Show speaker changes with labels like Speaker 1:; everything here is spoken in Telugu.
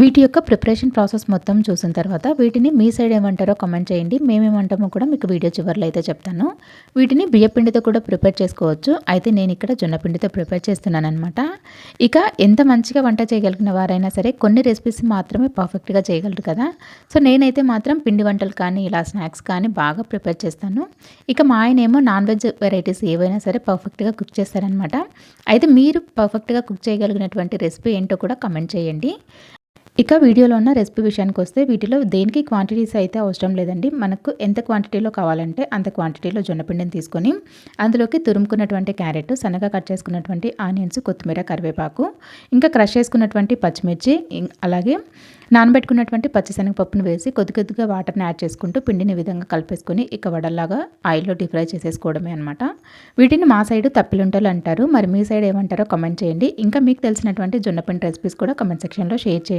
Speaker 1: వీటి యొక్క ప్రిపరేషన్ ప్రాసెస్ మొత్తం చూసిన తర్వాత వీటిని మీ సైడ్ ఏమంటారో కామెంట్ చేయండి. మేమేమంటామో కూడా మీకు వీడియో చివరిలో అయితే చెప్తాను. వీటిని బియ్యపిండితో కూడా ప్రిపేర్ చేసుకోవచ్చు. అయితే నేను ఇక్కడ జొన్నపిండితో ప్రిపేర్ చేస్తున్నాననమాట. ఇక ఎంత మంచిగా వంట చేయగలిగిన వారైనా సరే కొన్ని రెసిపీస్ మాత్రమే పర్ఫెక్ట్‌గా చేయగలరు కదా! సో, నేనైతే మాత్రం పిండి వంటలు కానీ, ఇలా స్నాక్స్ కానీ బాగా ప్రిపేర్ చేస్తాను. ఇక మా ఆయనేమో నాన్ వెజ్ వెరైటీస్ ఏవైనా సరే పర్ఫెక్ట్‌గా కుక్ చేస్తారనమాట. అయితే మీరు పర్ఫెక్ట్‌గా కుక్ చేయగలిగినటువంటి రెసిపీ ఏంటో కూడా కామెంట్ చేయండి. ఇక వీడియోలో ఉన్న రెసిపీ విషయానికొస్తే వీటిలో దేనికి క్వాంటిటీస్ అయితే అవసరం లేదండి. మనకు ఎంత క్వాంటిటీలో కావాలంటే అంత క్వాంటిటీలో జొన్నపిండిని తీసుకొని అందులోకి తురుముకున్నటువంటి క్యారెట్, సన్నగా కట్ చేసుకున్నటువంటి ఆనియన్స్, కొత్తిమీర, కరివేపాకు, ఇంకా క్రష్ చేసుకున్నటువంటి పచ్చిమిర్చి, అలాగే నానబెట్టుకున్నటువంటి పచ్చిశనగపప్పును వేసి కొద్ది కొద్దిగా వాటర్ని యాడ్ చేసుకుంటూ పిండిని ఈ విధంగా కలిపేసుకొని ఇక వడల్లాగా ఆయిల్‌లో డీప్ ఫ్రై చేసేసుకోవడమే అనమాట. వీటిని మా సైడు తప్పిలుంటలు అంటారు. మరి మీ సైడ్ ఏమంటారో కామెంట్ చేయండి. ఇంకా మీకు తెలిసినటువంటి జొన్నపిండి రెసిపీస్ కూడా కామెంట్ సెక్షన్‌లో షేర్ చేయండి.